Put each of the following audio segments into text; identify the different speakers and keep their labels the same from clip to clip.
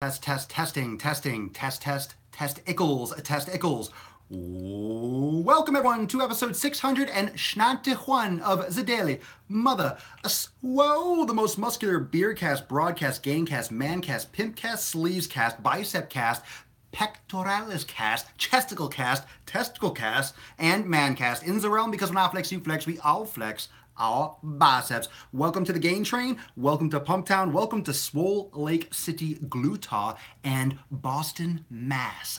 Speaker 1: Test Ickles. Welcome everyone to episode 691 of The Daily Mother Swole, the most muscular beer cast, broadcast, gamecast, mancast, pimpcast, sleevescast, bicep cast, pectoralis cast, chesticle cast, testicle cast, and mancast in the realm, because when I flex, you flex, we all flex our biceps. Welcome to the Gain Train. Welcome to Pumptown. Welcome to Swole Lake City, Glutaw, and Boston, Mass.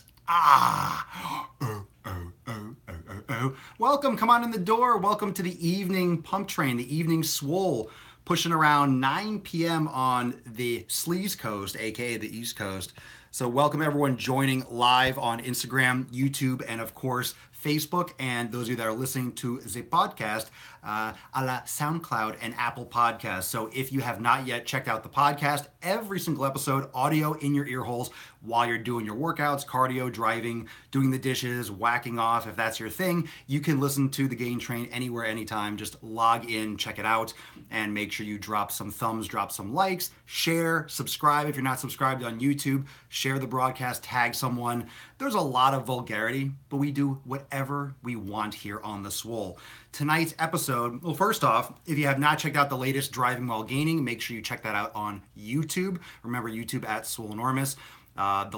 Speaker 1: Welcome. Come on in the door. Welcome to the evening pump train, the evening Swole, pushing around 9 p.m. on the Sleaze Coast, aka the East Coast. So welcome everyone joining live on Instagram, YouTube, and of course Facebook, and those of you that are listening to the podcast, a la SoundCloud and Apple Podcasts. So if you have not yet checked out the podcast, every single episode, audio in your ear holes while you're doing your workouts, cardio, driving, doing the dishes, whacking off. If that's your thing, you can listen to the Gain Train anywhere, anytime. Just log in, check it out, and make sure you drop some thumbs, drop some likes, share, subscribe if you're not subscribed on YouTube, share the broadcast, tag someone. There's a lot of vulgarity, but we do whatever we want here on the Swole. Tonight's episode, well, first off, if you have not checked out the latest Driving While Gaining, make sure you check that out on YouTube. Remember, YouTube at Swolenormous. The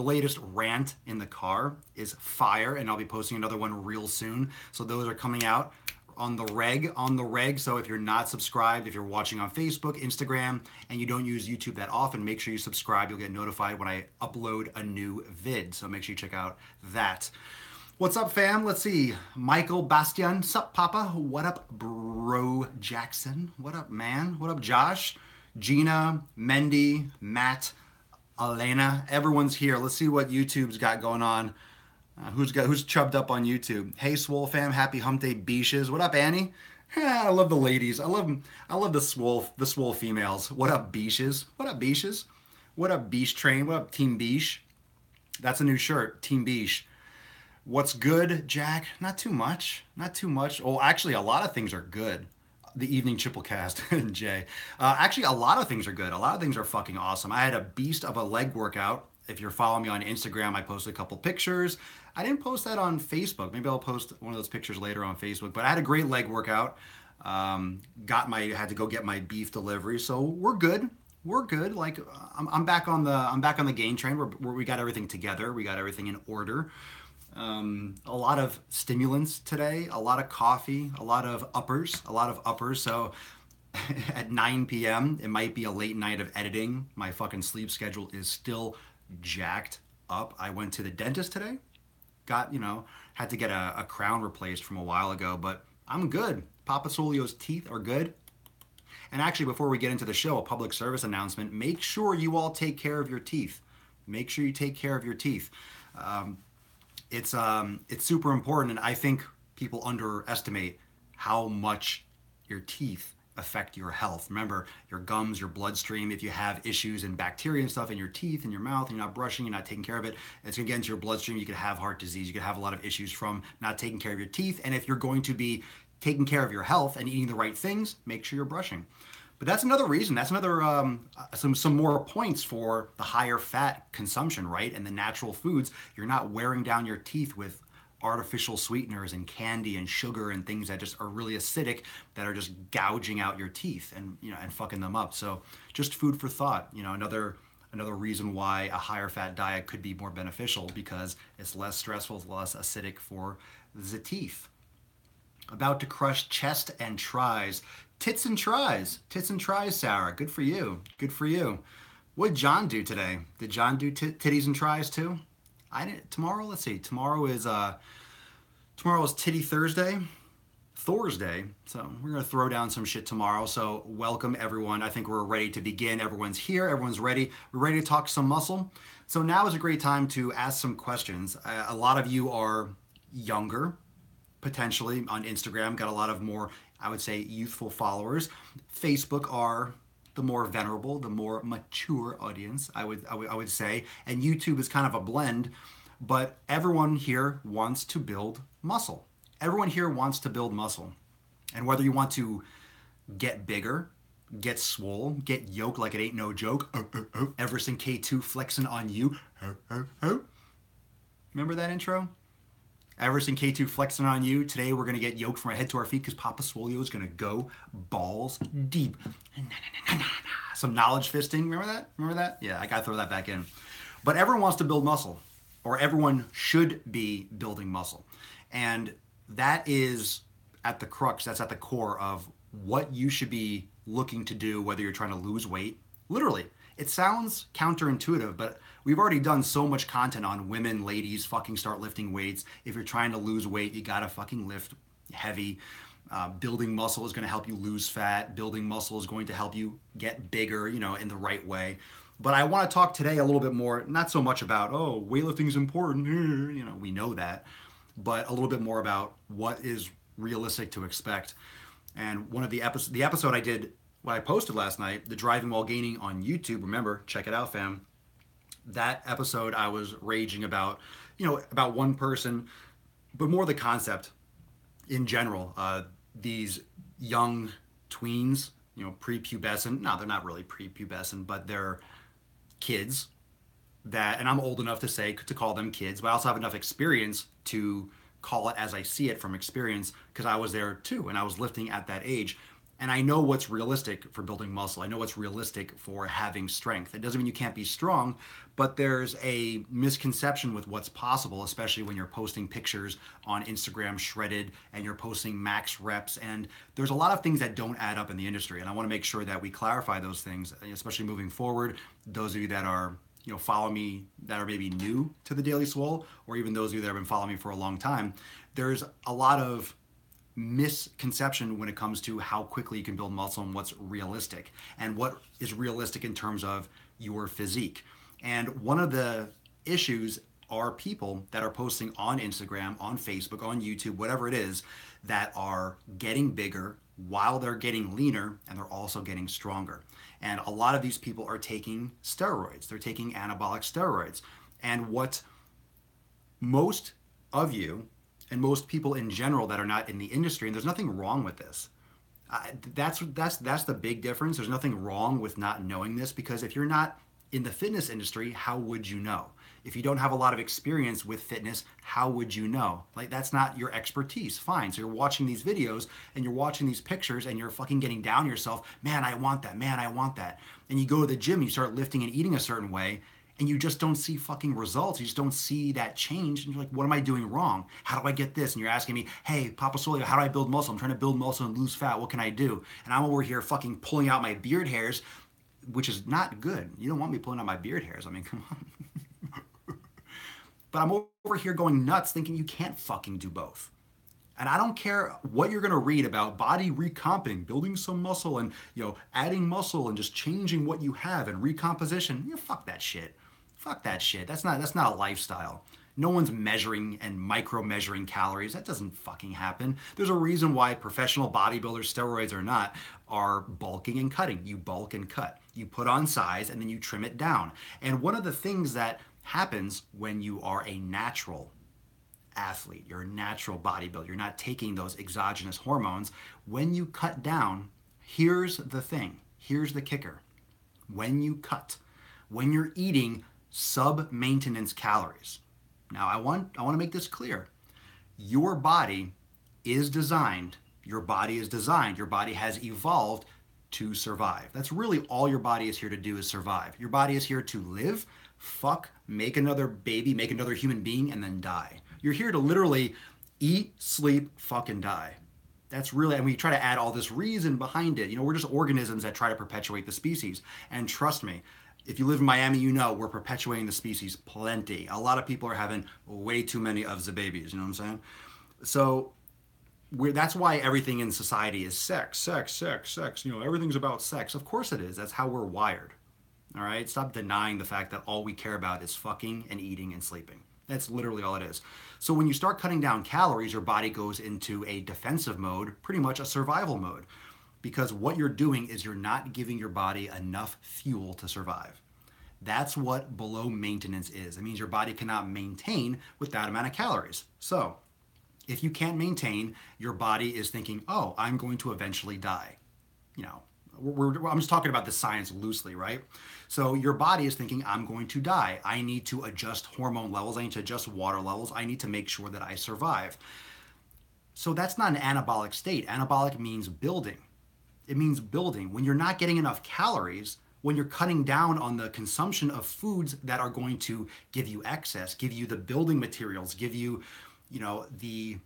Speaker 1: latest rant in the car is fire, and I'll be posting another one real soon. So those are coming out on the reg. So if you're not subscribed, if you're watching on Facebook, Instagram, and you don't use YouTube that often, make sure you subscribe. You'll get notified when I upload a new vid. So make sure you check out that. What's up, fam? Let's see. Michael Bastian. Sup, Papa? What up, Bro Jackson? What up, man? What up, Josh? Gina, Mendy, Matt, Elena. Everyone's here. Let's see what YouTube's got going on. Who's chubbed up on YouTube? Hey, Swole fam, happy hump day, beaches. What up, Annie? I love the ladies. I love the swole females. What up, beaches? What up, beaches? What up, beach train? What up, Team Beach? That's a new shirt, Team Beach. What's good, Jack? Not too much. Oh, actually, a lot of things are good. The evening Chiplecast, Jay. Actually, a lot of things are good. A lot of things are fucking awesome. I had a beast of a leg workout. If you're following me on Instagram, I posted a couple pictures. I didn't post that on Facebook. Maybe I'll post one of those pictures later on Facebook. But I had a great leg workout. Had to go get my beef delivery, so we're good. Like I'm back on the Gain Train where we got everything together. We got everything in order. A lot of stimulants today, a lot of coffee, a lot of uppers. So at 9 p.m., it might be a late night of editing. My fucking sleep schedule is still jacked up. I went to the dentist today. Had to get a crown replaced from a while ago, but I'm good. Papa Solio's teeth are good. And actually, before we get into the show, a public service announcement. Make sure you all take care of your teeth. Make sure you take care of your teeth. It's super important, and I think people underestimate how much your teeth affect your health. Remember, your gums, your bloodstream, if you have issues and bacteria and stuff in your teeth, in your mouth, and you're not brushing, you're not taking care of it, it's going to get into your bloodstream. You could have heart disease. You could have a lot of issues from not taking care of your teeth. And if you're going to be taking care of your health and eating the right things, make sure you're brushing. But that's another reason. That's another some more points for the higher fat consumption, right? And the natural foods. You're not wearing down your teeth with artificial sweeteners and candy and sugar and things that just are really acidic, that are just gouging out your teeth and fucking them up. So just food for thought. Another reason why a higher fat diet could be more beneficial, because it's less stressful, it's less acidic for the teeth. About to crush chest and tries. Tits and tries, Sarah. Good for you. What did John do today? Did John do titties and tries too? I didn't. Tomorrow, let's see. Tomorrow is Titty Thursday. So we're gonna throw down some shit tomorrow. So welcome everyone. I think we're ready to begin. Everyone's here. Everyone's ready. We're ready to talk some muscle. So now is a great time to ask some questions. A lot of you are younger, potentially on Instagram. Got a lot of more, I would say, youthful followers. Facebook are the more venerable, the more mature audience, I would say. And YouTube is kind of a blend, but everyone here wants to build muscle. And whether you want to get bigger, get swole, get yoked like it ain't no joke. Everson K2 flexing on you. Remember that intro? Everson K2 flexing on you. Today we're going to get yoked from our head to our feet because Papa Swolio is going to go balls deep. Some knowledge fisting. Remember that? Remember that? Yeah, I got to throw that back in. But everyone wants to build muscle, or everyone should be building muscle. And that is at the crux, that's at the core of what you should be looking to do, whether you're trying to lose weight. Literally, it sounds counterintuitive, but we've already done so much content on women, ladies, fucking start lifting weights. If you're trying to lose weight, you gotta fucking lift heavy. Building muscle is going to help you lose fat. Building muscle is going to help you get bigger, in the right way. But I want to talk today a little bit more, not so much about, oh, weightlifting is important, we know that, but a little bit more about what is realistic to expect. And one of the episode I did, what I posted last night, the driving while gaining on YouTube, remember, check it out, fam. That episode I was raging about, about one person, but more the concept in general. These young tweens, prepubescent. No, they're not really prepubescent, but they're kids that, and I'm old enough to call them kids, but I also have enough experience to call it as I see it from experience because I was there too, and I was lifting at that age. And I know what's realistic for building muscle. I know what's realistic for having strength. It doesn't mean you can't be strong, but there's a misconception with what's possible, especially when you're posting pictures on Instagram shredded and you're posting max reps. And there's a lot of things that don't add up in the industry. And I want to make sure that we clarify those things, especially moving forward. Those of you that are, follow me, that are maybe new to the Daily Swole, or even those of you that have been following me for a long time, there's a lot of misconception when it comes to how quickly you can build muscle and what's realistic and what is realistic in terms of your physique. And one of the issues are people that are posting on Instagram, on Facebook, on YouTube, whatever it is, that are getting bigger while they're getting leaner and they're also getting stronger. And a lot of these people are taking steroids. They're taking anabolic steroids. And what most of you and most people in general that are not in the industry, and there's nothing wrong with this. That's the big difference. There's nothing wrong with not knowing this, because if you're not in the fitness industry, how would you know? If you don't have a lot of experience with fitness, how would you know? Like, that's not your expertise. Fine. So you're watching these videos and you're watching these pictures and you're fucking getting down yourself. Man, I want that. Man, I want that. And you go to the gym and you start lifting and eating a certain way, and you just don't see fucking results. You just don't see that change. And you're like, what am I doing wrong? How do I get this? And you're asking me, hey, Papa Swolio, how do I build muscle? I'm trying to build muscle and lose fat. What can I do? And I'm over here fucking pulling out my beard hairs, which is not good. You don't want me pulling out my beard hairs. I mean, come on. But I'm over here going nuts thinking you can't fucking do both. And I don't care what you're going to read about body recomping, building some muscle and, adding muscle and just changing what you have and recomposition. Fuck that shit. Fuck that shit. That's not a lifestyle. No one's measuring and micro measuring calories. That doesn't fucking happen. There's a reason why professional bodybuilders, steroids or not, are bulking and cutting. You bulk and cut. You put on size and then you trim it down. And one of the things that happens when you are a natural athlete, you're a natural bodybuilder, you're not taking those exogenous hormones. When you cut down, here's the thing. Here's the kicker. When you cut, when you're eating sub-maintenance calories. Now, I want to make this clear. Your body is designed, your body has evolved to survive. That's really all your body is here to do, is survive. Your body is here to live, fuck, make another baby, make another human being, and then die. You're here to literally eat, sleep, fucking die. That's really, and we try to add all this reason behind it. We're just organisms that try to perpetuate the species. And trust me, if you live in Miami, we're perpetuating the species plenty. A lot of people are having way too many of the babies, you know what I'm saying? So that's why everything in society is sex. Everything's about sex. Of course it is. That's how we're wired. All right? Stop denying the fact that all we care about is fucking and eating and sleeping. That's literally all it is. So when you start cutting down calories, your body goes into a defensive mode, pretty much a survival mode. Because what you're doing is you're not giving your body enough fuel to survive. That's what below maintenance is. It means your body cannot maintain with that amount of calories. So if you can't maintain, your body is thinking, oh, I'm going to eventually die. I'm just talking about the science loosely, right? So your body is thinking, I'm going to die. I need to adjust hormone levels. I need to adjust water levels. I need to make sure that I survive. So that's not an anabolic state. Anabolic means building. It means building. When you're not getting enough calories, when you're cutting down on the consumption of foods that are going to give you excess, give you the building materials, give you, the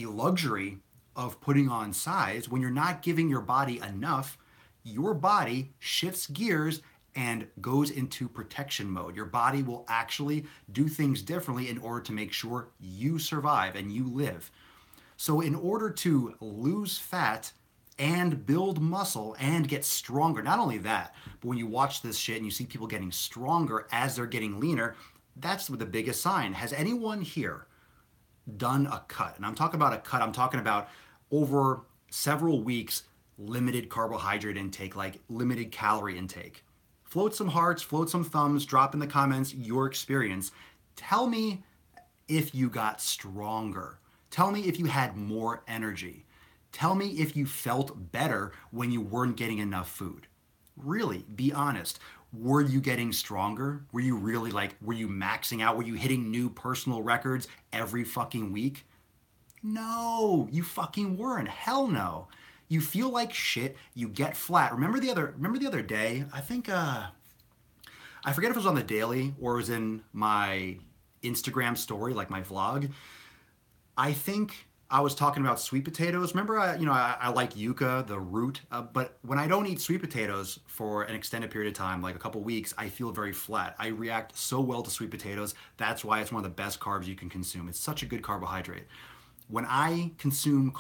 Speaker 1: luxury of putting on size, when you're not giving your body enough, your body shifts gears and goes into protection mode. Your body will actually do things differently in order to make sure you survive and you live. So, in order to lose fat and build muscle and get stronger, not only that, but when you watch this shit and you see people getting stronger as they're getting leaner, that's the biggest sign. Has anyone here done a cut? And I'm talking about a cut, I'm talking about over several weeks, limited carbohydrate intake, like limited calorie intake. Float some hearts, float some thumbs, drop in the comments your experience. Tell me if you got stronger. Tell me if you had more energy. Tell me if you felt better when you weren't getting enough food. Really, be honest. Were you getting stronger? Were you really were you maxing out? Were you hitting new personal records every fucking week? No, you fucking weren't. Hell no. You feel like shit. You get flat. Remember the other day? I think I forget if it was on the daily or it was in my Instagram story, like my vlog. I think I was talking about sweet potatoes. Remember, I like yuca, the root, but when I don't eat sweet potatoes for an extended period of time, like a couple weeks, I feel very flat. I react so well to sweet potatoes. That's why it's one of the best carbs you can consume. It's such a good carbohydrate. When I consume,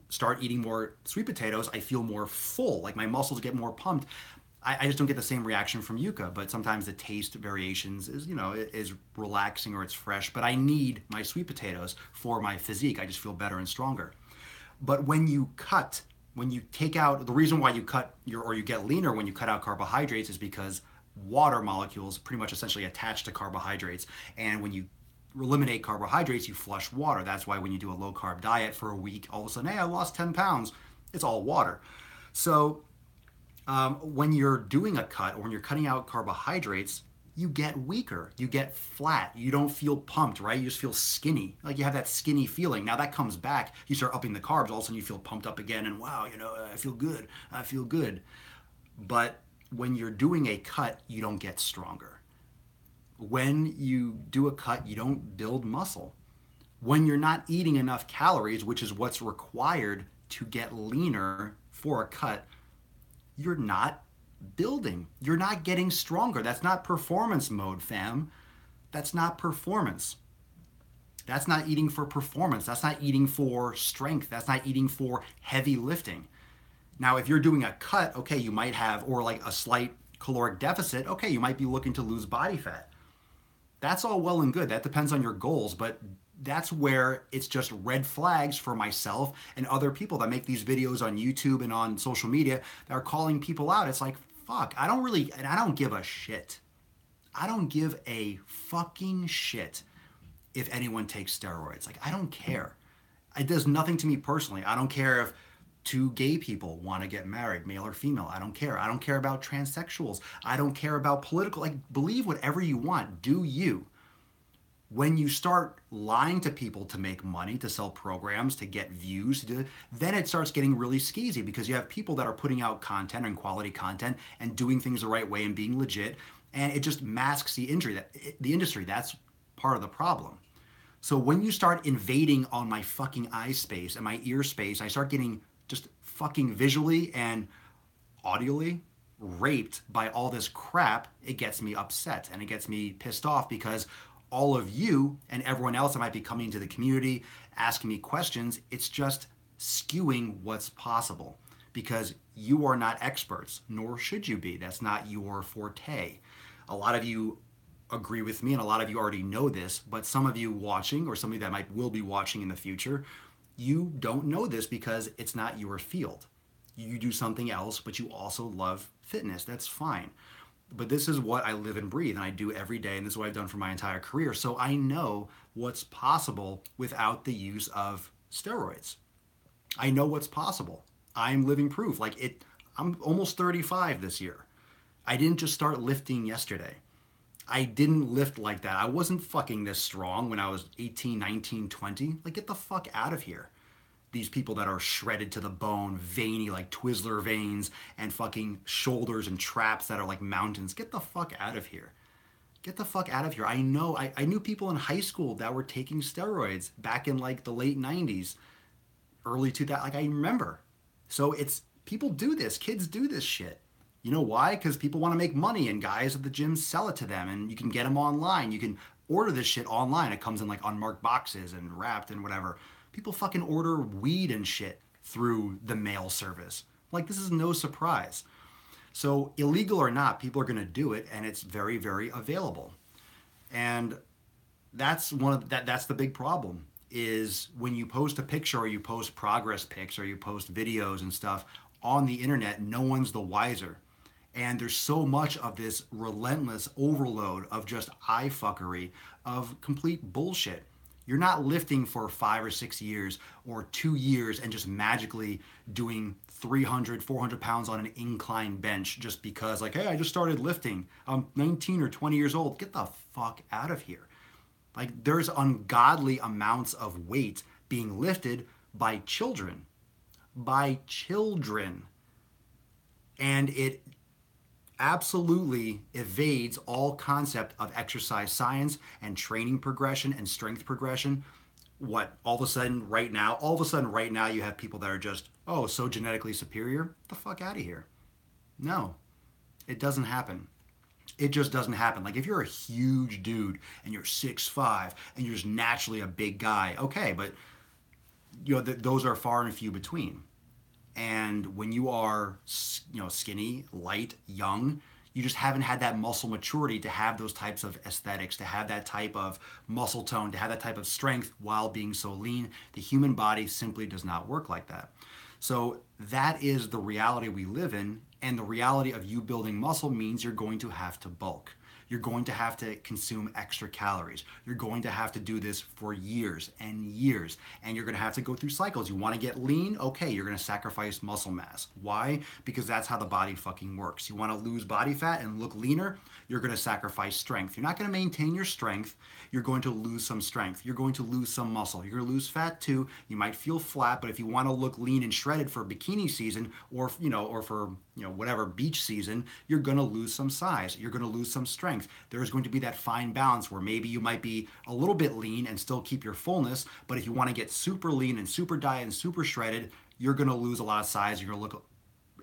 Speaker 1: start eating more sweet potatoes, I feel more full, like my muscles get more pumped. I just don't get the same reaction from yuca, but sometimes the taste variations is relaxing or it's fresh. But I need my sweet potatoes for my physique. I just feel better and stronger. But when you take out, the reason why you you get leaner when you cut out carbohydrates is because water molecules pretty much essentially attach to carbohydrates. And when you eliminate carbohydrates, you flush water. That's why when you do a low carb diet for a week, all of a sudden, hey, I lost 10 pounds. It's all water. So when you're doing a cut or when you're cutting out carbohydrates, you get weaker, you get flat, you don't feel pumped, right? You just feel skinny, like you have that skinny feeling. Now that comes back, you start upping the carbs, all of a sudden you feel pumped up again and wow, I feel good. But when you're doing a cut, you don't get stronger. When you do a cut, you don't build muscle. When you're not eating enough calories, which is what's required to get leaner for a cut, you're not building. You're not getting stronger. That's not performance mode, fam. That's not performance. That's not eating for performance. That's not eating for strength. That's not eating for heavy lifting. Now, if you're doing a cut, okay, you might have, or like a slight caloric deficit, okay, you might be looking to lose body fat. That's all well and good. That depends on your goals, but that's where it's just red flags for myself and other people that make these videos on YouTube and on social media that are calling people out. It's like, fuck, I don't give a shit. I don't give a fucking shit if anyone takes steroids. Like, I don't care. It does nothing to me personally. I don't care if two gay people want to get married, male or female. I don't care. I don't care about transsexuals. I don't care about political, believe whatever you want. Do you. When you start lying to people to make money, to sell programs, to get views, then it starts getting really skeezy because you have people that are putting out content and quality content and doing things the right way and being legit, and it just masks the industry. That's part of the problem. So when you start invading on my fucking eye space and my ear space, I start getting just fucking visually and audibly raped by all this crap, it gets me upset and it gets me pissed off because all of you and everyone else that might be coming into the community asking me questions, it's just skewing what's possible because you are not experts, nor should you be. That's not your forte. A lot of you agree with me and a lot of you already know this, but some of you watching or somebody that will be watching in the future, you don't know this because it's not your field. You do something else, but you also love fitness. That's fine. But this is what I live and breathe and I do every day, and this is what I've done for my entire career. So I know what's possible without the use of steroids. I know what's possible. I'm living proof. I'm almost 35 this year. I didn't just start lifting yesterday. I didn't lift like that. I wasn't fucking this strong when I was 18, 19, 20. Like, get the fuck out of here. These people that are shredded to the bone, veiny like Twizzler veins, and fucking shoulders and traps that are like mountains. Get the fuck out of here. Get the fuck out of here. I knew people in high school that were taking steroids back in like the late 90s, early 2000s. Like, I remember. So it's, people do this. Kids do this shit. You know why? Because people want to make money, and guys at the gym sell it to them, and you can get them online. You can order this shit online. It comes in like unmarked boxes and wrapped and whatever. People fucking order weed and shit through the mail service. Like, this is no surprise. So illegal or not, people are going to do it, and it's very, very available. And that's the big problem, is when you post a picture or you post progress pics or you post videos and stuff on the internet, no one's the wiser. And there's so much of this relentless overload of just eye fuckery, of complete bullshit. You're not lifting for 5 or 6 years or 2 years and just magically doing 300, 400 pounds on an incline bench just because, like, hey, I just started lifting. I'm 19 or 20 years old. Get the fuck out of here. Like, there's ungodly amounts of weight being lifted by children. By children. And it absolutely evades all concept of exercise science and training progression and strength progression. What, all of a sudden right now you have people that are just, oh, so genetically superior? Get the fuck out of here. No, it doesn't happen. It just doesn't happen. Like, if you're a huge dude and you're 6'5" and you're just naturally a big guy, okay, but you know those are far and few between. And when you are, skinny, light, young, you just haven't had that muscle maturity to have those types of aesthetics, to have that type of muscle tone, to have that type of strength while being so lean. The human body simply does not work like that. So that is the reality we live in. And the reality of you building muscle means you're going to have to bulk. You're going to have to consume extra calories. You're going to have to do this for years and years. And you're going to have to go through cycles. You want to get lean? Okay, you're going to sacrifice muscle mass. Why? Because that's how the body fucking works. You want to lose body fat and look leaner? You're going to sacrifice strength. You're not going to maintain your strength. You're going to lose some strength. You're going to lose some muscle. You're going to lose fat too. You might feel flat, but if you want to look lean and shredded for bikini season or for whatever beach season, you're going to lose some size. You're going to lose some strength. There's going to be that fine balance where maybe you might be a little bit lean and still keep your fullness, but if you want to get super lean and super diet and super shredded, you're going to lose a lot of size. You're going to look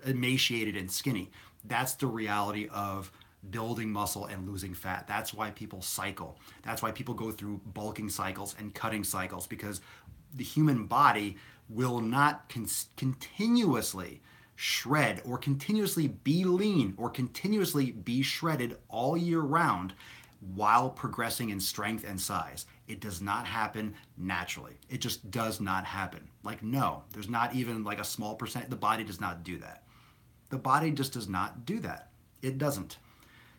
Speaker 1: emaciated and skinny. That's the reality of building muscle and losing fat. That's why people cycle. That's why people go through bulking cycles and cutting cycles, because the human body will not continuously shred or continuously be lean or continuously be shredded all year round while progressing in strength and size. It does not happen naturally. It just does not happen. Like, no, there's not even like a small percent. The body does not do that. The body just does not do that. It doesn't.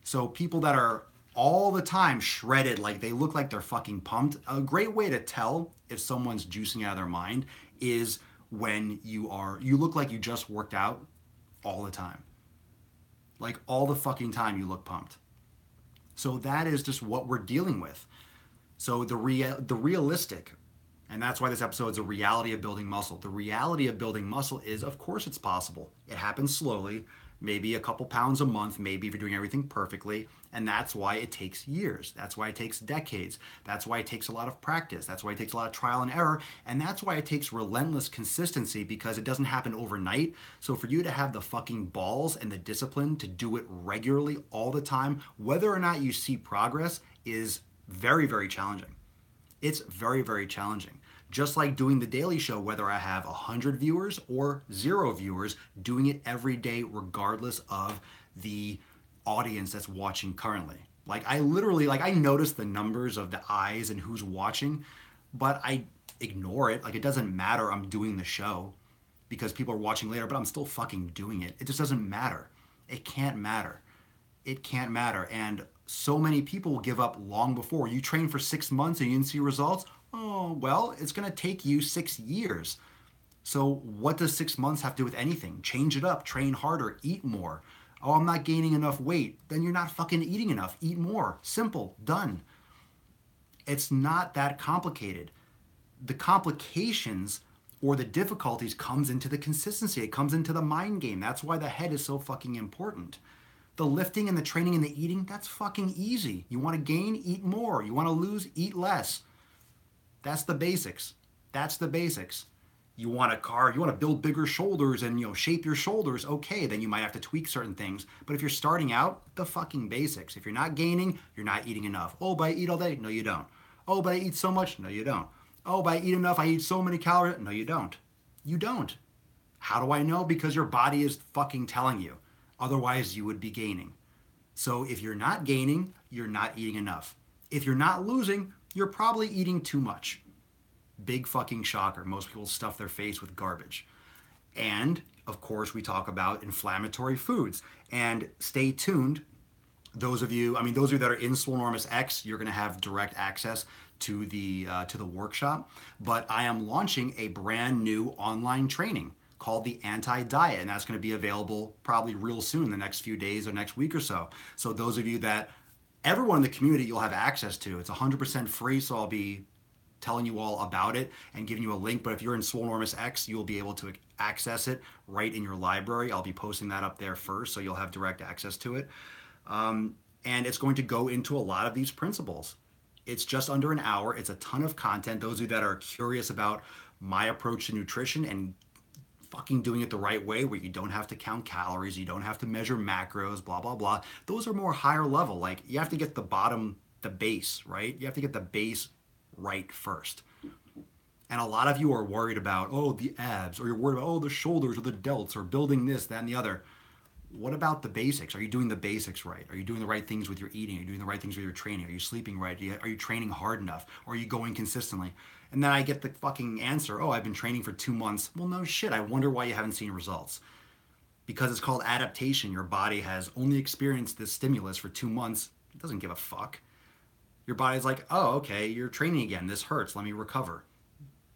Speaker 1: So people that are all the time shredded, like they look like they're fucking pumped, a great way to tell if someone's juicing out of their mind is when you look like you just worked out all the time. Like, all the fucking time you look pumped. So that is just what we're dealing with. So the realistic, and that's why this episode is a reality of building muscle. The reality of building muscle is, of course it's possible. It happens slowly, maybe a couple pounds a month, maybe if you're doing everything perfectly. And that's why it takes years. That's why it takes decades. That's why it takes a lot of practice. That's why it takes a lot of trial and error. And that's why it takes relentless consistency, because it doesn't happen overnight. So for you to have the fucking balls and the discipline to do it regularly all the time, whether or not you see progress, is very, very challenging. It's very, very challenging. Just like doing the Daily Show, whether I have 100 viewers or 0 viewers, doing it every day regardless of the audience that's watching currently. Like, I notice the numbers of the eyes and who's watching, but I ignore it. Like, it doesn't matter. I'm doing the show because people are watching later, but I'm still fucking doing it. It just doesn't matter. It can't matter. It can't matter. And so many people will give up long before. You train for 6 months and you didn't see results. Oh, well, it's going to take you 6 years. So what does 6 months have to do with anything? Change it up, train harder, eat more. Oh, I'm not gaining enough weight. Then you're not fucking eating enough. Eat more. Simple. Done. It's not that complicated. The complications or the difficulties comes into the consistency. It comes into the mind game. That's why the head is so fucking important. The lifting and the training and the eating, that's fucking easy. You want to gain, eat more. You want to lose, eat less. That's the basics. That's the basics. You want to build bigger shoulders and shape your shoulders. Okay, then you might have to tweak certain things. But if you're starting out, the fucking basics. If you're not gaining, you're not eating enough. Oh, but I eat all day? No, you don't. Oh, but I eat so much? No, you don't. Oh, but I eat enough? I eat so many calories? No, you don't. You don't. How do I know? Because your body is fucking telling you. Otherwise, you would be gaining. So if you're not gaining, you're not eating enough. If you're not losing, you're probably eating too much. Big fucking shocker. Most people stuff their face with garbage. And of course, we talk about inflammatory foods. And stay tuned. Those of you that are in Swolenormous X, you're going to have direct access to the workshop. But I am launching a brand new online training called the Anti-Diet, and that's going to be available probably real soon, the next few days or next week or so. So those of you that, everyone in the community you'll have access to. It's 100% free, so I'll be telling you all about it and giving you a link. But if you're in Swolenormous X, you'll be able to access it right in your library. I'll be posting that up there first, so you'll have direct access to it. And it's going to go into a lot of these principles. It's just under an hour. It's a ton of content. Those of you that are curious about my approach to nutrition and fucking doing it the right way, where you don't have to count calories, you don't have to measure macros, blah, blah, blah. Those are more higher level. Like, you have to get the base, right? You have to get the base right first. And a lot of you are worried about, oh, the abs, or you're worried about, oh, the shoulders or the delts, or building this, that, and the other. What about the basics? Are you doing the basics right? Are you doing the right things with your eating? Are you doing the right things with your training? Are you sleeping right? Are you training hard enough? Or are you going consistently? And then I get the fucking answer, oh, I've been training for 2 months. Well, no shit. I wonder why you haven't seen results. Because it's called adaptation. Your body has only experienced this stimulus for 2 months. It doesn't give a fuck. Your body's like, oh, okay, you're training again. This hurts. Let me recover.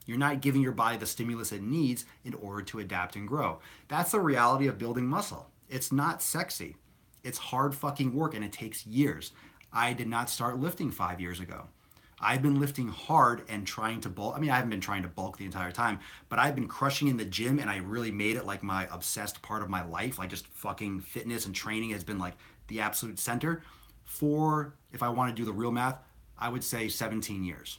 Speaker 1: You're not giving your body the stimulus it needs in order to adapt and grow. That's the reality of building muscle. It's not sexy. It's hard fucking work, and it takes years. I did not start lifting 5 years ago. I've been lifting hard and trying to bulk. I mean, I haven't been trying to bulk the entire time, but I've been crushing in the gym, and I really made it like my obsessed part of my life. Like, just fucking fitness and training has been like the absolute center for, if I want to do the real math, I would say 17 years.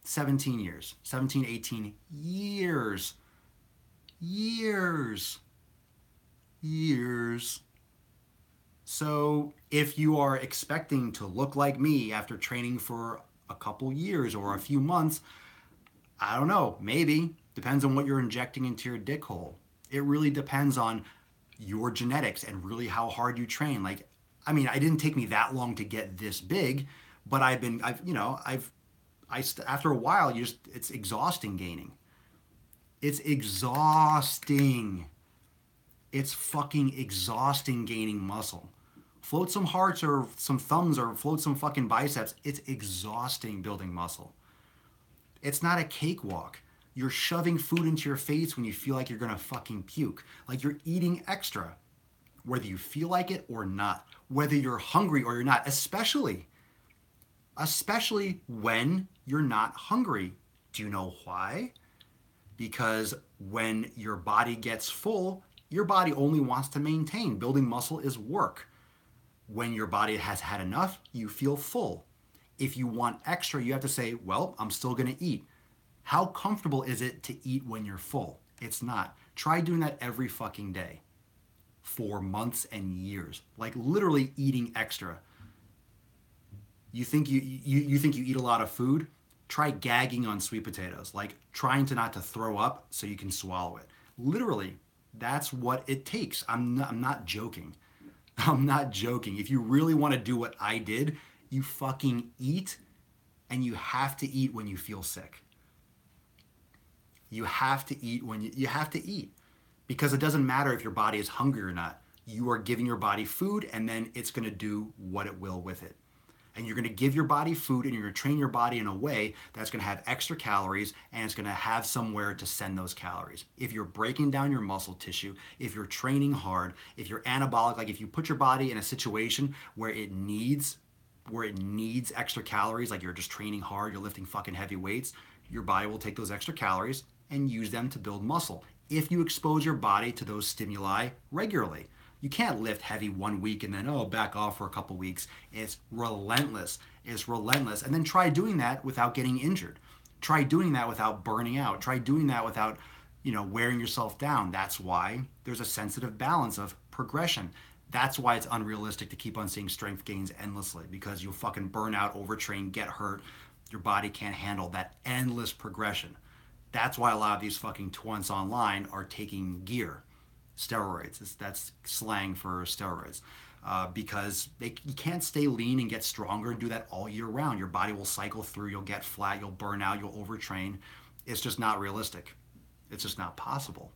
Speaker 1: 17 years. 17, 18 years. Years. So if you are expecting to look like me after training for a couple years or a few months, I don't know, maybe. Depends on what you're injecting into your dick hole. It really depends on your genetics and really how hard you train. Like, I mean, it didn't take me that long to get this big, but after a while, it's exhausting gaining. It's exhausting. It's fucking exhausting gaining muscle. Float some hearts or some thumbs or float some fucking biceps. It's exhausting building muscle. It's not a cakewalk. You're shoving food into your face when you feel like you're gonna fucking puke. Like, you're eating extra, whether you feel like it or not. Whether you're hungry or you're not, especially when you're not hungry. Do you know why? Because when your body gets full, your body only wants to maintain. Building muscle is work. When your body has had enough, you feel full. If you want extra, you have to say, well, I'm still going to eat. How comfortable is it to eat when you're full? It's not. Try doing that every fucking day for months and years. Like, literally eating extra. You think you eat a lot of food? Try gagging on sweet potatoes, like trying to not to throw up so you can swallow it. Literally, that's what it takes. I'm not joking. I'm not joking. If you really want to do what I did, you fucking eat, and you have to eat when you feel sick. You have to eat when you have to eat, because it doesn't matter if your body is hungry or not. You are giving your body food, and then it's going to do what it will with it. And you're going to give your body food and you're going to train your body in a way that's going to have extra calories and it's going to have somewhere to send those calories. If you're breaking down your muscle tissue, if you're training hard, if you're anabolic, like if you put your body in a situation where it needs extra calories, like you're just training hard, you're lifting fucking heavy weights, your body will take those extra calories and use them to build muscle. If you expose your body to those stimuli regularly, you can't lift heavy 1 week and then, oh, back off for a couple weeks. It's relentless. It's relentless. And then try doing that without getting injured. Try doing that without burning out. Try doing that without, wearing yourself down. That's why there's a sensitive balance of progression. That's why it's unrealistic to keep on seeing strength gains endlessly, because you'll fucking burn out, overtrain, get hurt. Your body can't handle that endless progression. That's why a lot of these fucking twants online are taking gear. Steroids. That's slang for steroids. Because you can't stay lean and get stronger and do that all year round. Your body will cycle through, you'll get flat, you'll burn out, you'll overtrain. It's just not realistic. It's just not possible.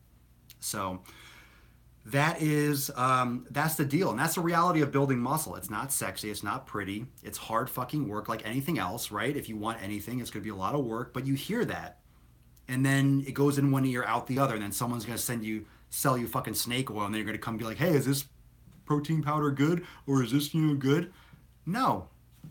Speaker 1: So that's the deal. And that's the reality of building muscle. It's not sexy, it's not pretty, it's hard fucking work like anything else, right? If you want anything, it's gonna be a lot of work, but you hear that. And then it goes in one ear, out the other, and then someone's gonna sell you fucking snake oil, and then you're going to come be like, hey, is this protein powder good? Or is this, good? No,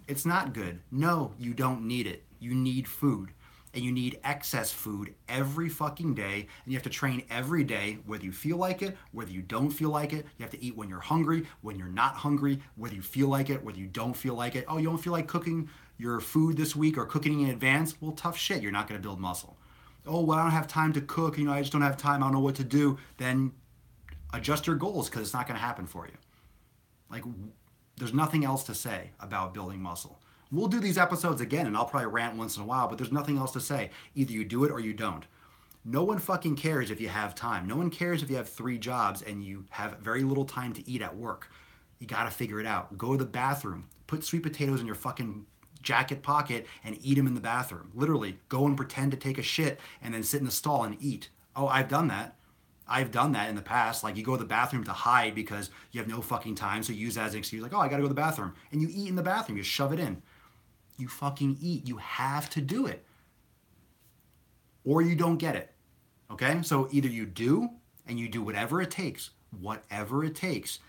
Speaker 1: it's not good. No, you don't need it. You need food. And you need excess food every fucking day. And you have to train every day, whether you feel like it, whether you don't feel like it. You have to eat when you're hungry, when you're not hungry, whether you feel like it, whether you don't feel like it. Oh, you don't feel like cooking your food this week or cooking in advance? Well, tough shit. You're not going to build muscle. Oh, well, I don't have time to cook, I just don't have time, I don't know what to do, then adjust your goals, because it's not going to happen for you. Like, there's nothing else to say about building muscle. We'll do these episodes again, and I'll probably rant once in a while, but there's nothing else to say. Either you do it or you don't. No one fucking cares if you have time. No one cares if you have 3 jobs and you have very little time to eat at work. You got to figure it out. Go to the bathroom. Put sweet potatoes in your fucking jacket pocket and eat them in the bathroom. Literally, go and pretend to take a shit and then sit in the stall and eat. Oh, I've done that. I've done that in the past. Like, you go to the bathroom to hide because you have no fucking time, so you use that as an excuse, like, oh, I gotta go to the bathroom. And you eat in the bathroom, you shove it in. You fucking eat. You have to do it. Or you don't get it. Okay? So either you do, and you do whatever it takes. Whatever it takes.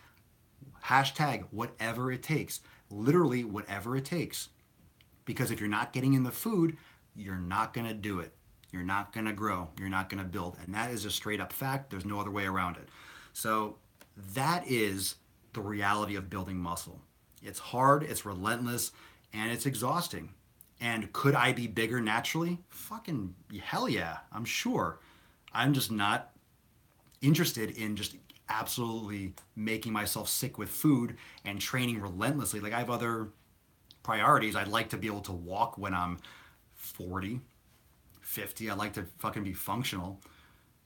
Speaker 1: Hashtag whatever it takes. Literally whatever it takes. Because if you're not getting in the food, you're not going to do it. You're not going to grow. You're not going to build. And that is a straight up fact. There's no other way around it. So that is the reality of building muscle. It's hard, it's relentless, and it's exhausting. And could I be bigger naturally? Fucking hell yeah, I'm sure. I'm just not interested in just absolutely making myself sick with food and training relentlessly. Like, I have other priorities. I'd like to be able to walk when I'm 40, 50. I'd like to fucking be functional.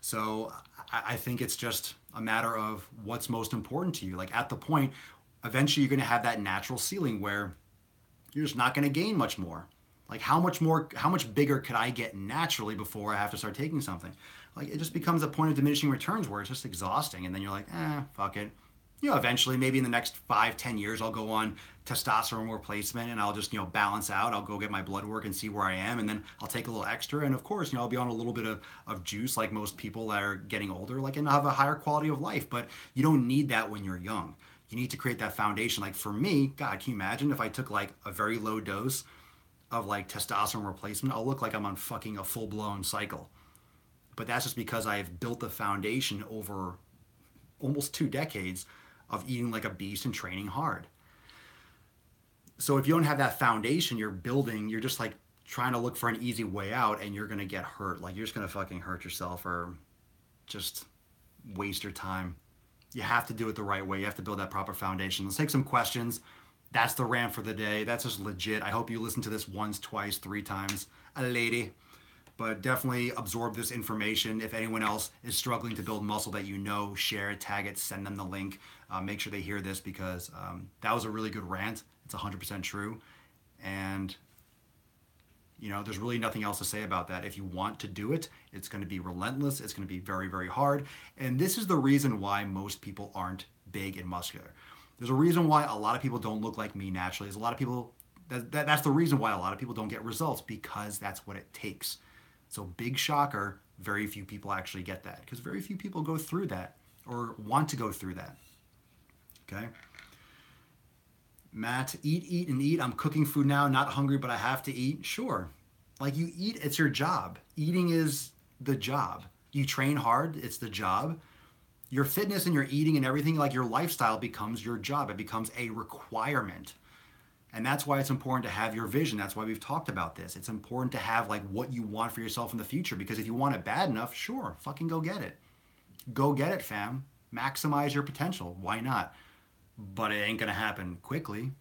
Speaker 1: So I think it's just a matter of what's most important to you. Like, at the point, eventually you're going to have that natural ceiling where you're just not going to gain much more. Like, how much bigger could I get naturally before I have to start taking something? Like, it just becomes a point of diminishing returns where it's just exhausting. And then you're like, fuck it. Eventually, maybe in the next 5-10 years, I'll go on testosterone replacement and I'll just, balance out. I'll go get my blood work and see where I am. And then I'll take a little extra. And of course, I'll be on a little bit of juice like most people that are getting older, like, and have a higher quality of life. But you don't need that when you're young. You need to create that foundation. Like, for me, God, can you imagine if I took like a very low dose of like testosterone replacement? I'll look like I'm on fucking a full-blown cycle. But that's just because I've built the foundation over almost 2 decades of eating like a beast and training hard. So if you don't have that foundation you're building, you're just like trying to look for an easy way out, and you're going to get hurt. Like, you're just going to fucking hurt yourself or just waste your time. You have to do it the right way. You have to build that proper foundation. Let's take some questions. That's the rant for the day. That's just legit. I hope you listen to this once, twice, 3 times. A lady. But definitely absorb this information. If anyone else is struggling to build muscle that share it, tag it, send them the link. Make sure they hear this, because that was a really good rant. It's 100% true. And, there's really nothing else to say about that. If you want to do it, it's going to be relentless. It's going to be very, very hard. And this is the reason why most people aren't big and muscular. There's a reason why a lot of people don't look like me naturally. There's a lot of people That's the reason why a lot of people don't get results, because that's what it takes. So big shocker, very few people actually get that, because very few people go through that or want to go through that. Okay. Matt, eat, and eat. I'm cooking food now, not hungry, but I have to eat. Sure. Like you eat, it's your job. Eating is the job. You train hard, it's the job. Your fitness and your eating and everything, like your lifestyle becomes your job. It becomes a requirement. And that's why it's important to have your vision. That's why we've talked about this. It's important to have like what you want for yourself in the future, because if you want it bad enough, sure, fucking go get it. Go get it, fam. Maximize your potential. Why not? But it ain't going to happen quickly.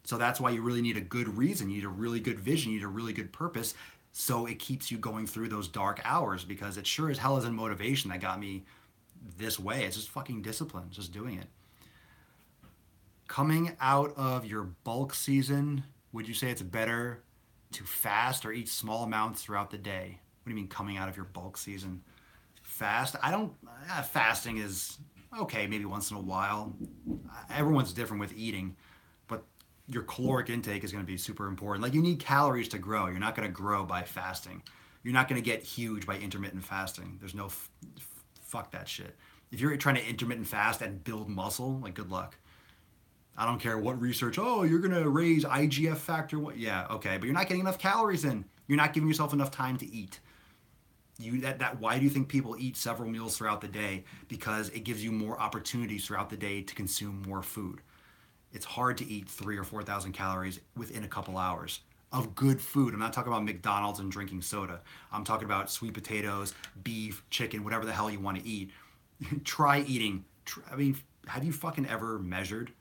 Speaker 1: So that's why you really need a good reason. You need a really good vision. You need a really good purpose. So it keeps you going through those dark hours, because it sure as hell isn't motivation that got me this way. It's just fucking discipline, just doing it. Coming out of your bulk season, would you say it's better to fast or eat small amounts throughout the day? What do you mean coming out of your bulk season? Fast? I don't. Fasting is okay, maybe once in a while. Everyone's different with eating, but your caloric intake is going to be super important. Like you need calories to grow. You're not going to grow by fasting. You're not going to get huge by intermittent fasting. There's no fuck that shit. If you're trying to intermittent fast and build muscle, like good luck. I don't care what research. Oh, you're gonna raise IGF factor. What? Yeah, okay, but you're not getting enough calories in. You're not giving yourself enough time to eat. Why do you think people eat several meals throughout the day? Because it gives you more opportunities throughout the day to consume more food. It's hard to eat 3,000 or 4,000 calories within a couple hours of good food. I'm not talking about McDonald's and drinking soda. I'm talking about sweet potatoes, beef, chicken, whatever the hell you want to eat. Try eating. I mean, have you fucking ever measured?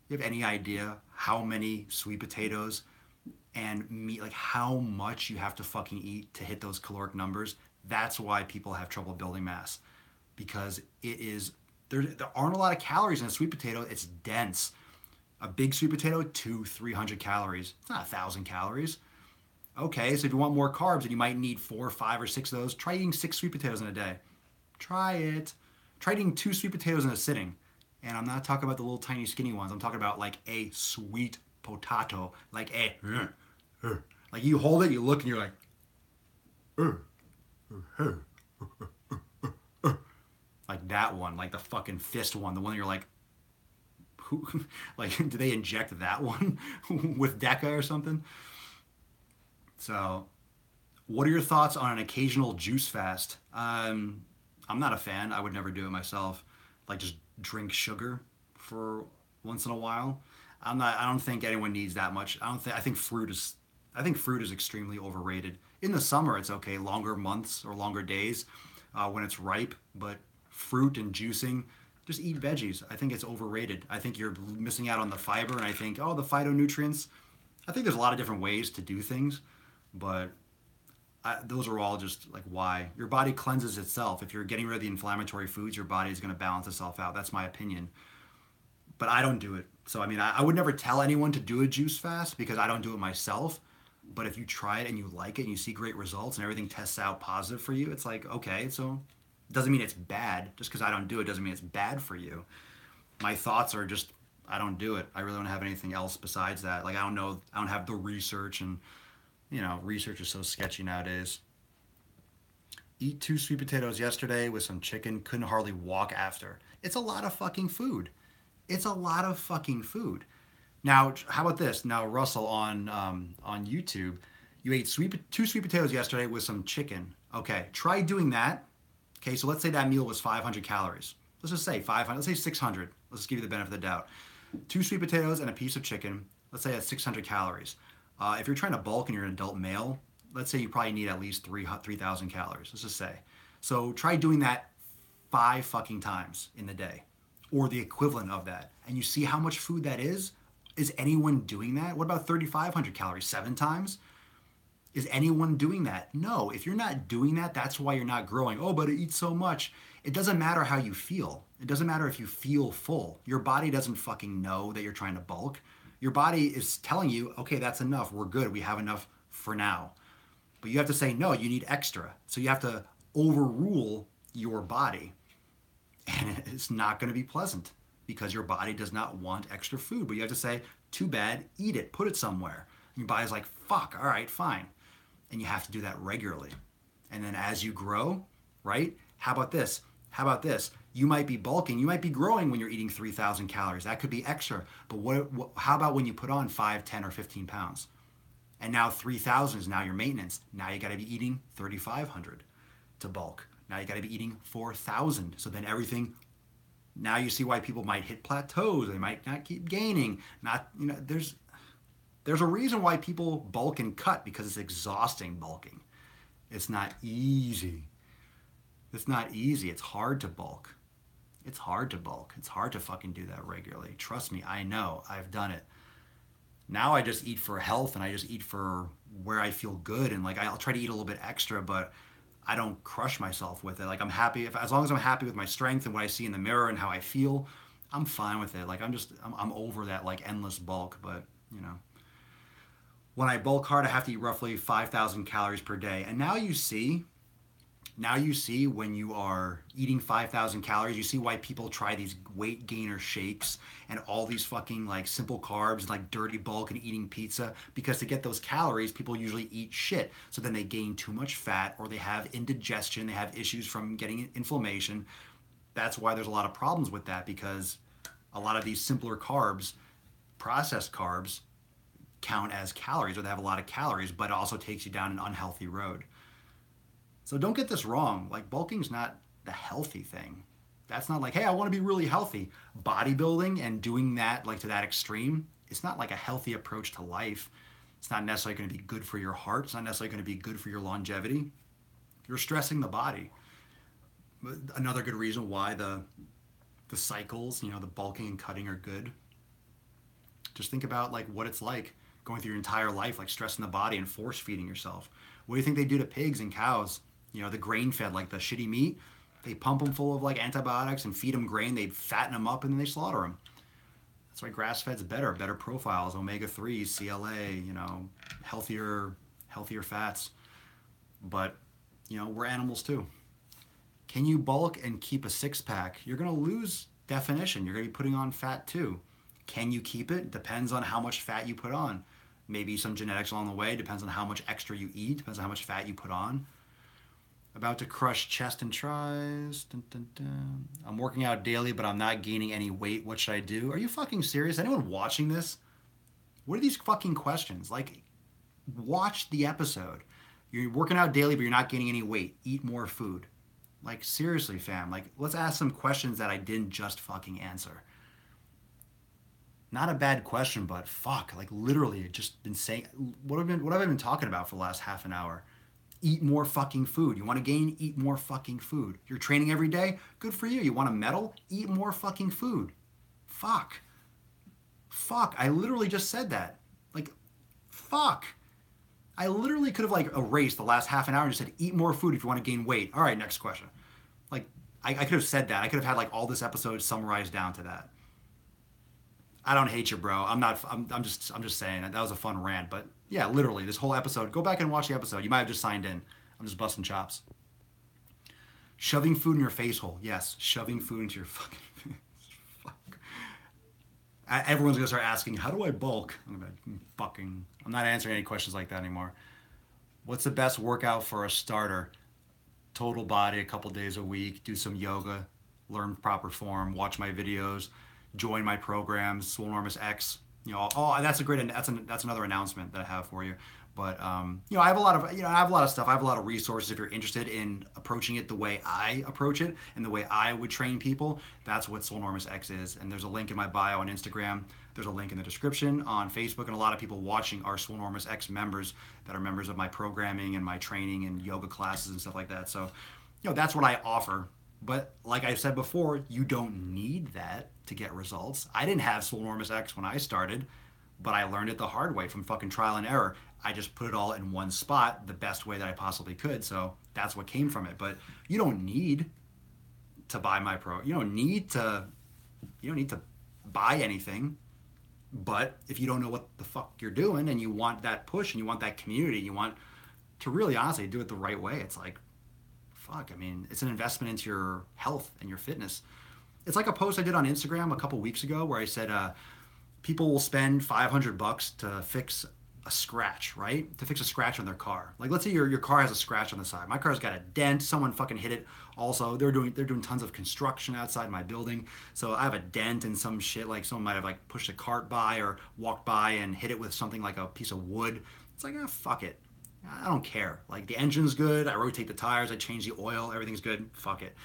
Speaker 1: You have any idea how many sweet potatoes and meat, like how much you have to fucking eat to hit those caloric numbers? That's why people have trouble building mass, because there aren't a lot of calories in a sweet potato. It's dense. A big sweet potato, 200-300 calories. It's not 1,000 calories. Okay, so if you want more carbs and you might need 4, 5, or 6 of those, try eating 6 sweet potatoes in a day. Try it. Try eating 2 sweet potatoes in a sitting. And I'm not talking about the little tiny skinny ones. I'm talking about like a sweet potato, like like you hold it, you look, and you're like, like that one, like the fucking fist one, the one you're like, who, like, do they inject that one with Deca or something? So, what are your thoughts on an occasional juice fast? I'm not a fan. I would never do it myself. Like just drink sugar for once in a while. I don't think anyone needs that much. I think fruit is extremely overrated. In the summer it's okay, longer months or longer days when it's ripe, but fruit and juicing, just eat veggies. I think it's overrated. I think you're missing out on the fiber, and I think the phytonutrients. I think there's a lot of different ways to do things, but those are all just like why. Your body cleanses itself. If you're getting rid of the inflammatory foods, your body is going to balance itself out. That's my opinion. But I don't do it. So, I mean, I would never tell anyone to do a juice fast because I don't do it myself. But if you try it and you like it and you see great results and everything tests out positive for you, it's like, okay, so it doesn't mean it's bad. Just because I don't do it doesn't mean it's bad for you. My thoughts are just, I don't do it. I really don't have anything else besides that. Like, I don't know, I don't have the research, and research is so sketchy nowadays. Eat 2 sweet potatoes yesterday with some chicken. Couldn't hardly walk after. It's a lot of fucking food. It's a lot of fucking food. Now, how about this? Now, Russell on YouTube, you ate 2 sweet potatoes yesterday with some chicken. Okay, try doing that. Okay, so let's say that meal was 500 calories. Let's just say 500. Let's say 600. Let's just give you the benefit of the doubt. 2 sweet potatoes and a piece of chicken. Let's say that's 600 calories. If you're trying to bulk and you're an adult male, let's say you probably need at least 3,000 calories. Let's just say. So try doing that 5 fucking times in the day, or the equivalent of that, and you see how much food that is. Is anyone doing that? What about 3,500 calories 7 times? Is anyone doing that? No. If you're not doing that, that's why you're not growing. Oh, but I eat so much. It doesn't matter how you feel. It doesn't matter if you feel full. Your body doesn't fucking know that you're trying to bulk. Your body is telling you, okay, that's enough. We're good. We have enough for now. But you have to say, no, you need extra. So you have to overrule your body. And it's not going to be pleasant because your body does not want extra food. But you have to say, Too bad. Eat it. Put it somewhere. And your body's like, fuck, all right, fine. And you have to do that regularly. And then as you grow, right? How about this? How about this? You might be bulking. You might be growing when you're eating 3,000 calories. That could be extra. But how about when you put on 5, 10, or 15 pounds? And now 3,000 is now your maintenance. Now you got to be eating 3,500 to bulk. Now you got to be eating 4,000. So then everything, now you see why people might hit plateaus. They might not keep gaining. Not, there's a reason why people bulk and cut, because it's exhausting bulking. It's not easy. It's not easy. It's hard to bulk. It's hard to bulk. It's hard to fucking do that regularly. Trust me, I know. I've done it. Now I just eat for health, and I just eat for where I feel good, and like I'll try to eat a little bit extra, but I don't crush myself with it. Like I'm happy as long as I'm happy with my strength and what I see in the mirror and how I feel, I'm fine with it. Like I'm over that like endless bulk, but when I bulk hard, I have to eat roughly 5,000 calories per day. And now you see when you are eating 5,000 calories, you see why people try these weight gainer shakes and all these fucking like simple carbs and like dirty bulk and eating pizza, because to get those calories, people usually eat shit. So then they gain too much fat, or they have indigestion, they have issues from getting inflammation. That's why there's a lot of problems with that, because a lot of these simpler carbs, processed carbs, count as calories, or they have a lot of calories, but it also takes you down an unhealthy road. So don't get this wrong. Like bulking's not the healthy thing. That's not like, hey, I want to be really healthy. Bodybuilding and doing that like to that extreme, it's not like a healthy approach to life. It's not necessarily going to be good for your heart. It's not necessarily going to be good for your longevity. You're stressing the body. Another good reason why the cycles, the bulking and cutting are good. Just think about like what it's like going through your entire life, like stressing the body and force feeding yourself. What do you think they do to pigs and cows? The grain fed, like the shitty meat, they pump them full of like antibiotics and feed them grain. They fatten them up and then they slaughter them. That's why grass fed's better profiles, omega-3s, CLA, healthier fats. But, we're animals too. Can you bulk and keep a six-pack? You're going to lose definition. You're going to be putting on fat too. Can you keep it? Depends on how much fat you put on. Maybe some genetics along the way. Depends on how much extra you eat. Depends on how much fat you put on. About to crush chest and tries. Dun, dun, dun. I'm working out daily, but I'm not gaining any weight. What should I do? Are you fucking serious? Anyone watching this? What are these fucking questions? Like, watch the episode. You're working out daily, but you're not gaining any weight. Eat more food. Like, seriously, fam. Like, let's ask some questions that I didn't just fucking answer. Not a bad question, but fuck, like literally just been saying, what have I been talking about for the last half an hour? Eat more fucking food. You want to gain? Eat more fucking food. You're training every day? Good for you. You want a medal? Eat more fucking food. Fuck. I literally just said that. Like, fuck. I literally could have like erased the last half an hour and just said, eat more food if you want to gain weight. All right, next question. Like, I could have said that. I could have had like all this episode summarized down to that. I don't hate you, bro. I'm just saying that was a fun rant, but yeah, literally this whole episode, go back and watch the episode. You might have just signed in. I'm just busting chops. Shoving food in your face hole. Yes, shoving food into your fucking face. Fuck. Everyone's gonna start asking, how do I bulk? I'm not answering any questions like that anymore. What's the best workout for a starter? Total body, a couple days a week, do some yoga, learn proper form, watch my videos, join my programs, Swolenormous X. That's another announcement that I have for you. But I have a lot of stuff. I have a lot of resources if you're interested in approaching it the way I approach it and the way I would train people. That's what Swolenormous X is. And there's a link in my bio on Instagram. There's a link in the description on Facebook, and a lot of people watching are Swolenormous X members that are members of my programming and my training and yoga classes and stuff like that. So, that's what I offer. But like I said before, you don't need that to get results. I didn't have Swolenormous X when I started, but I learned it the hard way from fucking trial and error. I just put it all in one spot the best way that I possibly could. So that's what came from it. But you don't need to buy my you don't need to buy anything. But if you don't know what the fuck you're doing and you want that push and you want that community, you want to really honestly do it the right way, it's like, fuck, I mean, it's an investment into your health and your fitness. It's like a post I did on Instagram a couple weeks ago where I said, People will spend $500 to fix a scratch, right? To fix a scratch on their car. Like let's say your car has a scratch on the side. My car's got a dent. Someone fucking hit it. Also, they're doing tons of construction outside my building. So I have a dent and some shit. Like someone might have like pushed a cart by or walked by and hit it with something like a piece of wood. It's like, ah, fuck it. I don't care. Like the engine's good. I rotate the tires. I change the oil. Everything's good. Fuck it.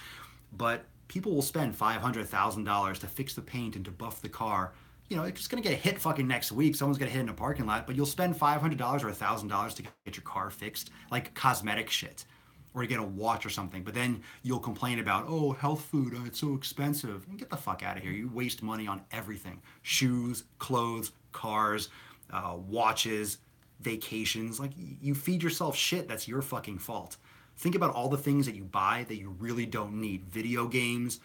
Speaker 1: But people will spend $500,000 to fix the paint and to buff the car. You know, it's just gonna get hit fucking next week. Someone's gonna hit in a parking lot, but you'll spend $500 or $1,000 to get your car fixed, like cosmetic shit, or to get a watch or something. But then you'll complain about, oh, health food, it's so expensive. And get the fuck out of here. You waste money on everything: shoes, clothes, cars, watches, vacations. Like you feed yourself shit. That's your fucking fault. Think about all the things that you buy that you really don't need: video games,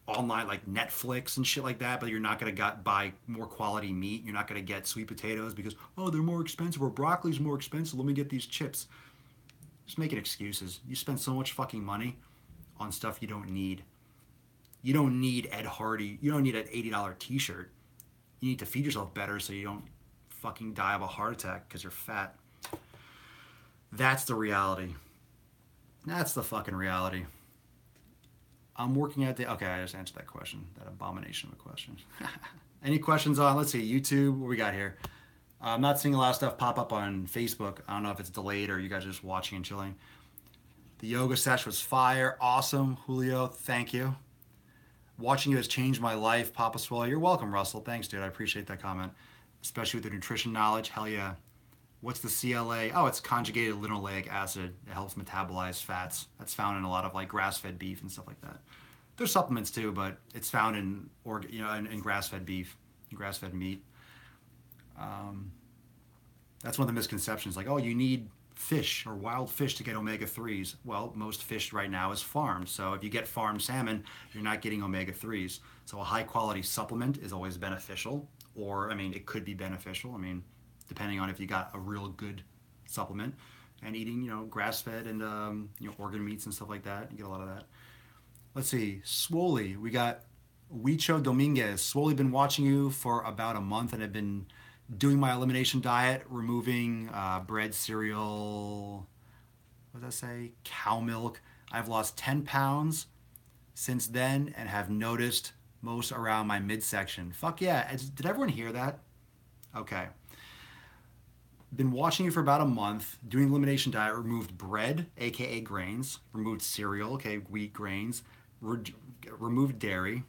Speaker 1: online like Netflix and shit like that, but you're not going to buy more quality meat. You're not going to get sweet potatoes because, oh, they're more expensive, or broccoli's more expensive. Let me get these chips. Just making excuses. You spend so much fucking money on stuff you don't need. You don't need Ed Hardy. You don't need an $80 t-shirt. You need to feed yourself better so you don't fucking die of a heart attack because you're fat. That's the reality. That's the fucking reality. I'm working at the... Okay, I just answered that question. That abomination of a question. Any questions on... Let's see, YouTube. What we got here? I'm not seeing a lot of stuff pop up on Facebook. I don't know if it's delayed or you guys are just watching and chilling. The yoga sesh was fire. Awesome, Julio. Thank you. Watching you has changed my life, Papa Swole. You're welcome, Russell. Thanks, dude. I appreciate that comment. Especially with the nutrition knowledge. Hell yeah. What's the CLA? Oh, it's conjugated linoleic acid. It helps metabolize fats. That's found in a lot of like grass-fed beef and stuff like that. There's supplements too, but it's found in in grass-fed beef, grass-fed meat. That's one of the misconceptions. Like, oh, you need fish or wild fish to get omega-3s. Well, most fish right now is farmed. So if you get farmed salmon, you're not getting omega-3s. So a high-quality supplement is always beneficial. Or, I mean, it could be beneficial. I mean, depending on if you got a real good supplement, and eating, grass-fed and, organ meats and stuff like that. You get a lot of that. Let's see. Swole. We got Huicho Dominguez. Swole, been watching you for about a month and have been doing my elimination diet, removing bread, cereal, what does that say? Cow milk. I've lost 10 pounds since then and have noticed most around my midsection. Fuck yeah. Did everyone hear that? Okay. Been watching you for about a month, doing elimination diet, removed bread, aka grains, removed cereal, okay, wheat grains, removed dairy,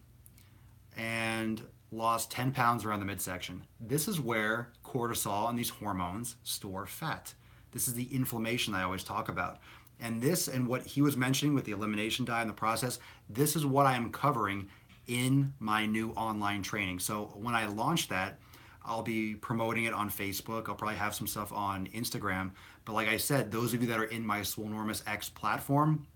Speaker 1: and lost 10 pounds around the midsection. This is where cortisol and these hormones store fat. This is the inflammation I always talk about. And this, and what he was mentioning with the elimination diet and the process, this is what I am covering in my new online training. So when I launch that, I'll be promoting it on Facebook. I'll probably have some stuff on Instagram. But like I said, those of you that are in my Swolenormous X platform,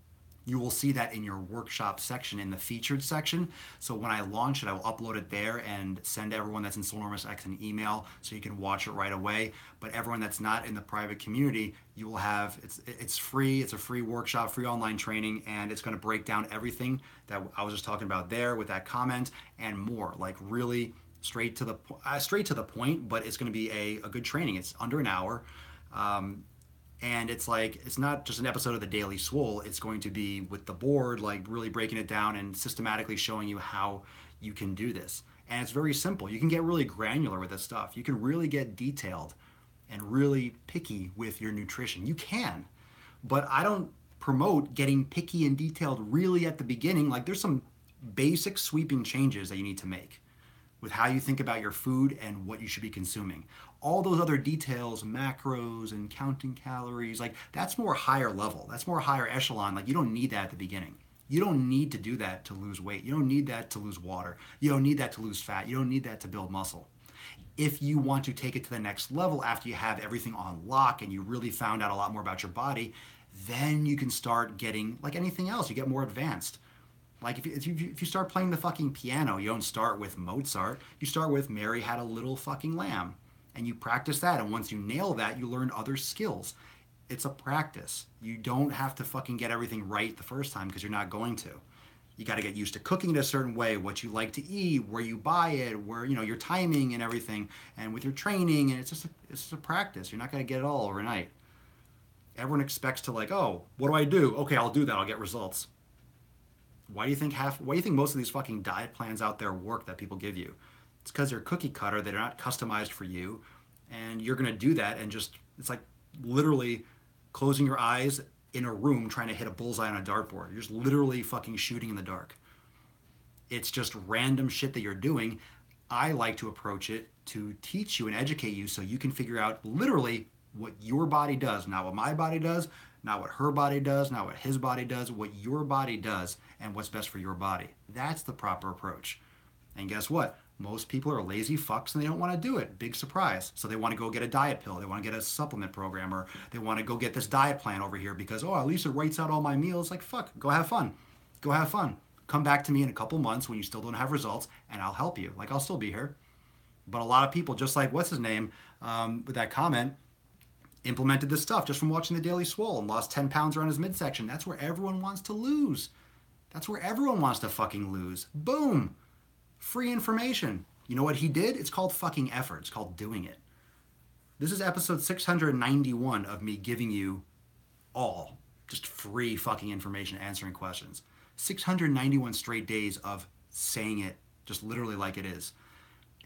Speaker 1: you will see that in your workshop section, in the featured section. So when I launch it, I will upload it there and send everyone that's in Swolenormous X an email so you can watch it right away. But everyone that's not in the private community, you will have, it's free. It's a free workshop, free online training, and it's going to break down everything that I was just talking about there with that comment and more. Like really straight to the point, but it's going to be a good training. It's under an hour. And it's like, it's not just an episode of the Daily Swole. It's going to be with the board, like really breaking it down and systematically showing you how you can do this. And it's very simple. You can get really granular with this stuff. You can really get detailed and really picky with your nutrition. You can, but I don't promote getting picky and detailed really at the beginning. Like there's some basic sweeping changes that you need to make with how you think about your food and what you should be consuming. All those other details, macros and counting calories, like that's more higher level. That's more higher echelon. Like you don't need that at the beginning. You don't need to do that to lose weight. You don't need that to lose water. You don't need that to lose fat. You don't need that to build muscle. If you want to take it to the next level after you have everything on lock and you really found out a lot more about your body, then you can start getting, like anything else, you get more advanced. Like if you start playing the fucking piano, you don't start with Mozart. You start with Mary Had a Little Fucking Lamb. And you practice that. And once you nail that, you learn other skills. It's a practice. You don't have to fucking get everything right the first time because you're not going to. You got to get used to cooking it a certain way, what you like to eat, where you buy it, where, you know, your timing and everything, and with your training. And it's just a practice. You're not going to get it all overnight. Everyone expects to like, oh, what do I do? Okay, I'll do that. I'll get results. Why do you think most of these fucking diet plans out there work that people give you? It's because they're cookie cutter. They're not customized for you. And you're going to do that and just, it's like literally closing your eyes in a room trying to hit a bullseye on a dartboard. You're just literally fucking shooting in the dark. It's just random shit that you're doing. I like to approach it to teach you and educate you so you can figure out literally what your body does, not what my body does, not what her body does, not what his body does, what your body does and what's best for your body. That's the proper approach. And guess what? Most people are lazy fucks and they don't want to do it. Big surprise. So they want to go get a diet pill. They want to get a supplement program, or they want to go get this diet plan over here because, oh, at least it writes out all my meals. Like, fuck, go have fun. Go have fun. Come back to me in a couple months when you still don't have results and I'll help you. Like, I'll still be here. But a lot of people, just like what's his name, with that comment, implemented this stuff just from watching the Daily Swole and lost 10 pounds around his midsection. That's where everyone wants to lose. That's where everyone wants to fucking lose. Boom. Free information. You know what he did? It's called fucking effort. It's called doing it. This is episode 691 of me giving you all just free fucking information, answering questions. 691 straight days of saying it just literally like it is.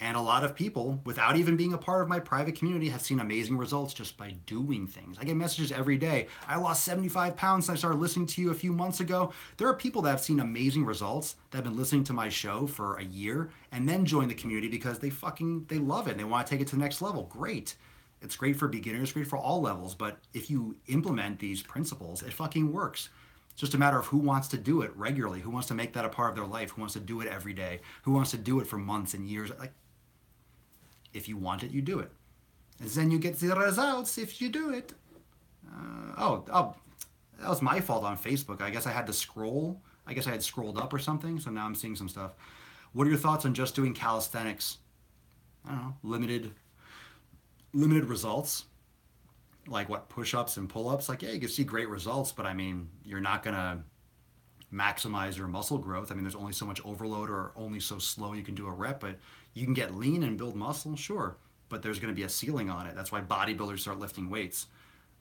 Speaker 1: And a lot of people, without even being a part of my private community, have seen amazing results just by doing things. I get messages every day. I lost 75 pounds since I started listening to you a few months ago. There are people that have seen amazing results that have been listening to my show for a year and then join the community because they love it and they want to take it to the next level. Great. It's great for beginners, great for all levels. But if you implement these principles, it fucking works. It's just a matter of who wants to do it regularly, who wants to make that a part of their life, who wants to do it every day, who wants to do it for months and years. Like, if you want it, you do it. And then you get the results if you do it. That was my fault on Facebook. I guess I had to scroll. I guess I had scrolled up or something, so now I'm seeing some stuff. What are your thoughts on just doing calisthenics? I don't know, limited results. Like what, push-ups and pull-ups? Like, yeah, you can see great results, but I mean, you're not going to maximize your muscle growth. I mean, there's only so much overload or only so slow you can do a rep, but you can get lean and build muscle, sure, but there's going to be a ceiling on it. That's why bodybuilders start lifting weights.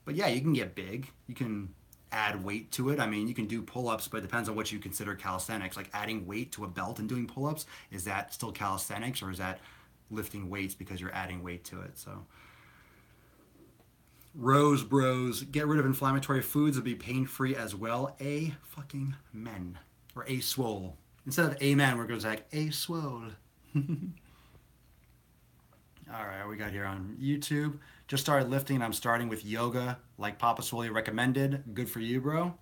Speaker 1: But yeah, you can get big. You can add weight to it. I mean, you can do pull-ups, but it depends on what you consider calisthenics. Like adding weight to a belt and doing pull-ups, is that still calisthenics or is that lifting weights because you're adding weight to it? So Rose Bros, get rid of inflammatory foods and be pain-free as well. A fucking men. Or a swole. Instead of amen, we're going to say a swole. All right, what we got here on YouTube. Just started lifting and I'm starting with yoga like Papa Swole recommended. Good for you, bro.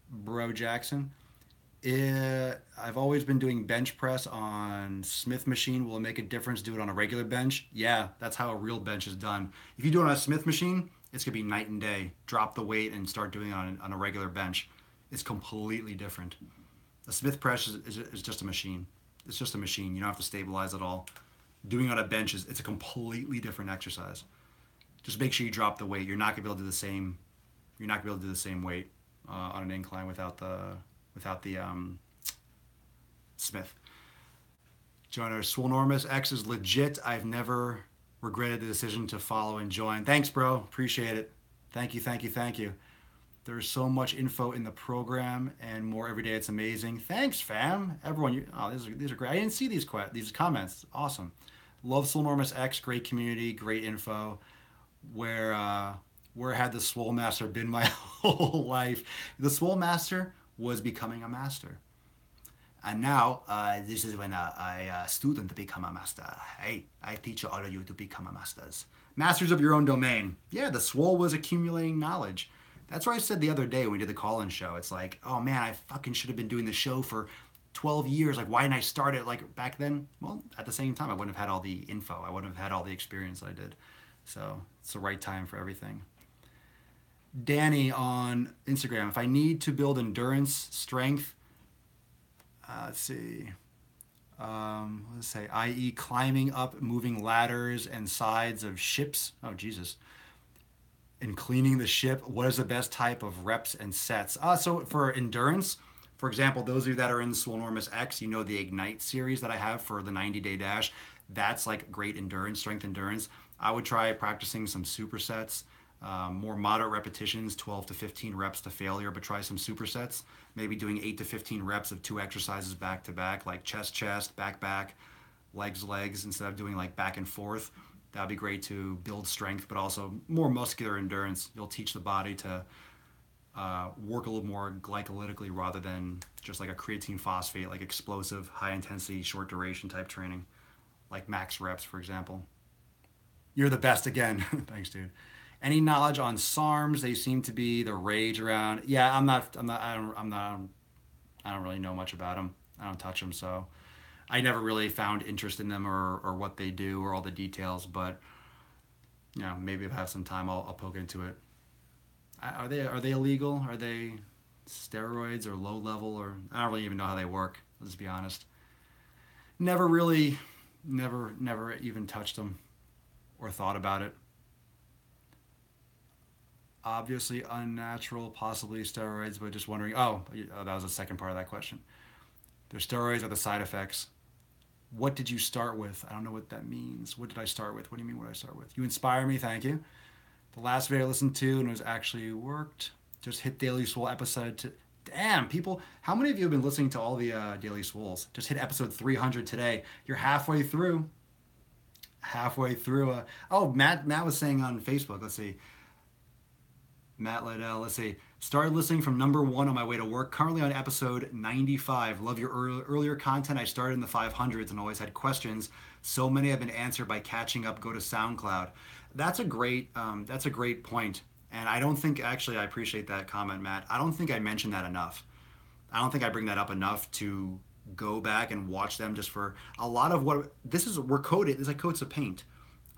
Speaker 1: Bro Jackson. I've always been doing bench press on Smith machine. Will it make a difference? Do it on a regular bench? Yeah, that's how a real bench is done. If you do it on a Smith machine, it's going to be night and day. Drop the weight and start doing it on a regular bench. It's completely different. A Smith press is just a machine. It's just a machine. You don't have to stabilize at all. Doing it on a bench it's a completely different exercise. Just make sure you drop the weight. You're not gonna be able to do the same. You're not gonna be able to do the same weight on an incline without the Smith. Joiner, Swolenormous X is legit. I've never regretted the decision to follow and join. Thanks, bro. Appreciate it. Thank you, thank you, thank you. There's so much info in the program and more every day. It's amazing. Thanks, fam. Everyone, these are great. I didn't see these comments. Awesome. Love Swolenormous X. Great community. Great info. Where had the Swole Master been my whole life? The Swole Master was becoming a master. And now, this is when a student become a master. Hey, I teach all of you to become a masters. Masters of your own domain. Yeah, the Swole was accumulating knowledge. That's what I said the other day when we did the call-in show. It's like, oh man, I fucking should have been doing the show for 12 years. Like, why didn't I start it like back then? Well, at the same time, I wouldn't have had all the info. I wouldn't have had all the experience I did. So it's the right time for everything. Danny on Instagram. If I need to build endurance, strength, let's see. Let's say, i.e. climbing up moving ladders and sides of ships. Oh, Jesus. And cleaning the ship. What is the best type of reps and sets? So for endurance, For example, those of you that are in Swolenormous X, you know the Ignite series that I have for the 90-day dash. That's like great endurance, strength endurance. I would try practicing some supersets, more moderate repetitions, 12 to 15 reps to failure, but try some supersets. Maybe doing 8 to 15 reps of 2 exercises back to back, like chest, chest, back, back, legs, legs, instead of doing like back and forth. That'd be great to build strength, but also more muscular endurance. You'll teach the body to work a little more glycolytically rather than just like a creatine phosphate, like explosive, high intensity, short duration type training, like max reps, for example. You're the best again. Thanks, dude. Any knowledge on SARMs? They seem to be the rage around. Yeah, I'm not. I'm not. I don't. I'm not. I don't really know much about them. I don't touch them, so I never really found interest in them or what they do or all the details. But maybe if I have some time, I'll poke into it. Are they illegal? Are they steroids or low level or I don't really even know how they work. Let's be honest. Never really, never even touched them or thought about it. Obviously unnatural, possibly steroids, but just wondering. Oh, that was the second part of that question. The steroids are the side effects. What did you start with? I don't know what that means. What did I start with? What do you mean what did I start with? You inspire me, thank you. The last video I listened to and it was actually worked. Just hit Daily Swole episode to damn people. How many of you have been listening to all the Daily Swoles? Just hit episode 300 today. You're halfway through. Halfway through. Oh, Matt was saying on Facebook. Let's see. Matt Liddell, let's see. Started listening from number 1 on my way to work. Currently on episode 95. Love your earlier content. I started in the 500s and always had questions. So many have been answered by catching up. Go to SoundCloud. That's a great point. And I don't think, actually, I appreciate that comment, Matt. I don't think I mentioned that enough. I don't think I bring that up enough to go back and watch them just for a lot of what we're coded. It's like coats of paint.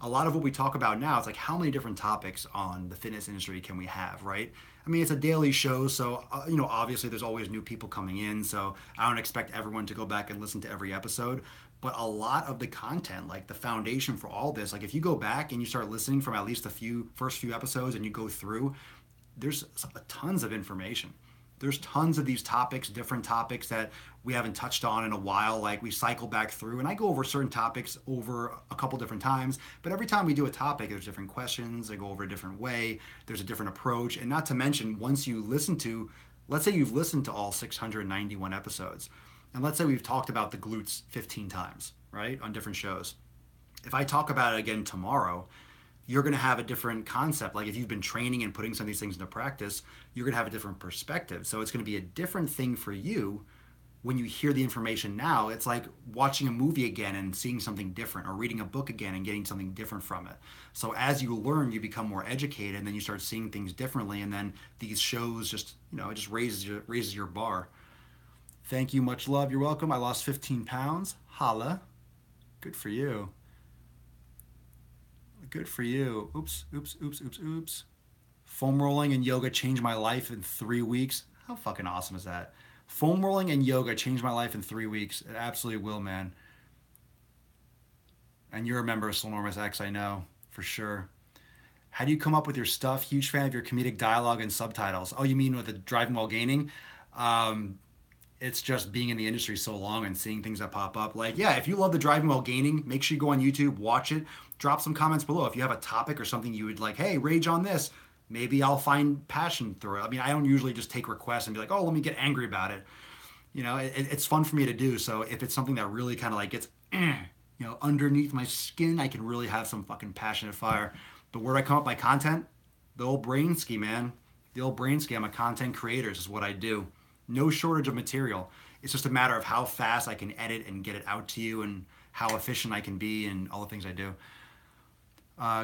Speaker 1: A lot of what we talk about now, it's like how many different topics on the fitness industry can we have, right? I mean, it's a daily show, so obviously there's always new people coming in, so I don't expect everyone to go back and listen to every episode. But a lot of the content, like the foundation for all this, like if you go back and you start listening from at least the first few episodes and you go through, there's tons of information. There's tons of these topics, different topics that we haven't touched on in a while. Like we cycle back through and I go over certain topics over a couple different times, but every time we do a topic, there's different questions. I go over a different way. There's a different approach. And not to mention, once you listen to, let's say you've listened to all 691 episodes, and let's say we've talked about the glutes 15 times, right? On different shows. If I talk about it again tomorrow, you're going to have a different concept. Like if you've been training and putting some of these things into practice, you're going to have a different perspective. So it's going to be a different thing for you when you hear the information now. It's like watching a movie again and seeing something different, or reading a book again and getting something different from it. So as you learn, you become more educated, and then you start seeing things differently. And then these shows just, it just raises your bar. Thank you. Much love. You're welcome. I lost 15 pounds. Holla. Good for you. Good for you. Oops. Foam rolling and yoga changed my life in 3 weeks. How fucking awesome is that? Foam rolling and yoga changed my life in 3 weeks. It absolutely will, man. And you're a member of Swolenormous X, I know, for sure. How do you come up with your stuff? Huge fan of your comedic dialogue and subtitles. Oh, you mean with the driving while gaining? It's just being in the industry so long and seeing things that pop up. Like, yeah, if you love the driving while gaining, make sure you go on YouTube, watch it, drop some comments below. If you have a topic or something you would like, hey, rage on this, maybe I'll find passion through it. I mean, I don't usually just take requests and be like, oh, let me get angry about it. It's fun for me to do. So if it's something that really kind of like gets, underneath my skin, I can really have some fucking passionate fire. But where do I come up with my content? The old brain ski, man. The old brain ski. I'm a content creator. This is what I do. No shortage of material. It's just a matter of how fast I can edit and get it out to you, and how efficient I can be, and all the things I do.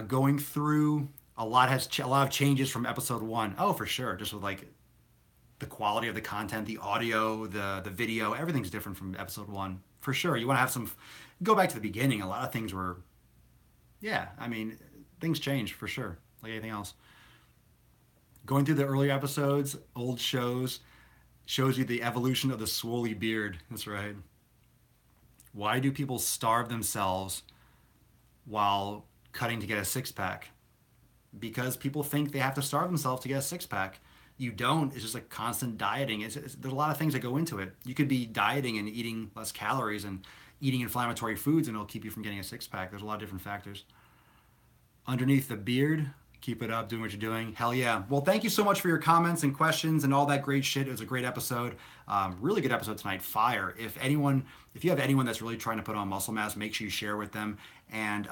Speaker 1: Going through a lot of changes from episode 1. Oh, for sure. Just with like the quality of the content, the audio, the video, everything's different from episode 1. For sure. You want to have some, go back to the beginning. A lot of things were, things change for sure. Like anything else. Going through the earlier episodes, old shows, shows you the evolution of the Swole beard. That's right. Why do people starve themselves while cutting to get a six-pack? Because people think they have to starve themselves to get a six-pack. you don't, it's just like constant dieting. There's a lot of things that go into it. You could be dieting and eating less calories and eating inflammatory foods, and it'll keep you from getting a six pack. There's a lot of different factors. Underneath the beard, keep it up, doing what you're doing. Hell yeah. Well, thank you so much for your comments and questions and all that great shit. It was a great episode. Really good episode tonight. Fire. If you have anyone that's really trying to put on muscle mass, make sure you share with them. And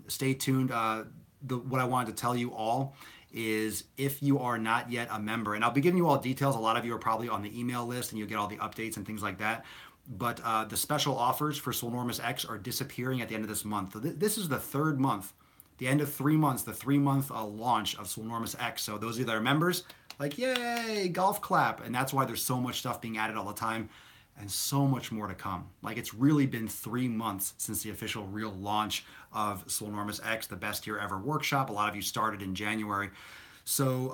Speaker 1: stay tuned. What I wanted to tell you all is if you are not yet a member, and I'll be giving you all details. A lot of you are probably on the email list and you'll get all the updates and things like that. But the special offers for Swolenormous X are disappearing at the end of this month. So this is the third month, the end of 3 months, the 3 month launch of Swolenormous X. So those of you that are members, like, yay, golf clap. And that's why there's so much stuff being added all the time and so much more to come. Like, it's really been 3 months since the official real launch of Swolenormous X, the best year ever workshop. A lot of you started in January. So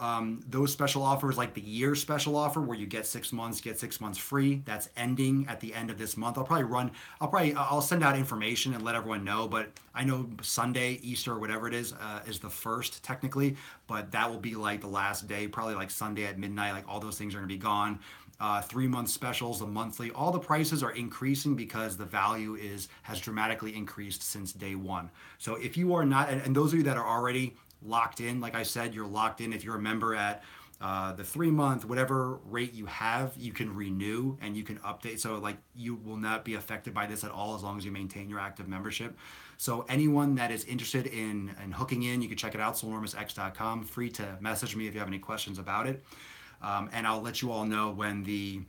Speaker 1: those special offers, like the year special offer where you get 6 months, get 6 months free, that's ending at the end of this month. I'll send out information and let everyone know, but I know Sunday, Easter, whatever it is the first technically, but that will be like the last day, probably like Sunday at midnight. Like, all those things are gonna be gone. 3 month specials, the monthly, all the prices are increasing because the value has dramatically increased since day one. So if you are not, and those of you that are already locked in, like I said, you're locked in. If you're a member at the 3 month, whatever rate you have, you can renew and you can update. So like, you will not be affected by this at all as long as you maintain your active membership. So anyone that is interested in hooking in, you can check it out, swolenormousx.com. Free to message me if you have any questions about it. And I'll let you all know when the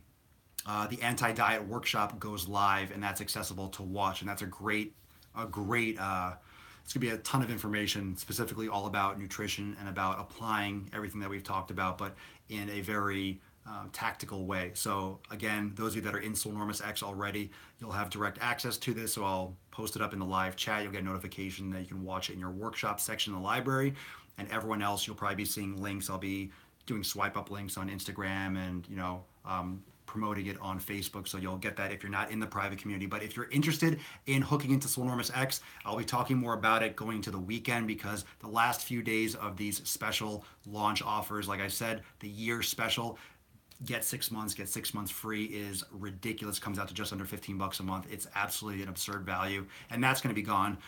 Speaker 1: anti-diet workshop goes live, and that's accessible to watch. And that's a great it's gonna be a ton of information specifically all about nutrition and about applying everything that we've talked about, but in a very tactical way. So again, those of you that are in Swolenormous X already, you'll have direct access to this. So I'll post it up in the live chat. You'll get a notification that you can watch it in your workshop section in the library. And everyone else, you'll probably be seeing links. I'll be doing swipe up links on Instagram and promoting it on Facebook, so you'll get that if you're not in the private community. But if you're interested in hooking into Swolenormous X, I'll be talking more about it going to the weekend, because the last few days of these special launch offers, like I said, the year special, get 6 months, get 6 months free, is ridiculous. Comes out to just under $15 a month. It's absolutely an absurd value, and that's going to be gone,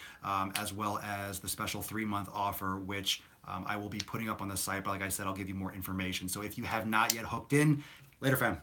Speaker 1: as well as the special 3 month offer, which I will be putting up on the site. But like I said, I'll give you more information. So if you have not yet hooked in, later, fam.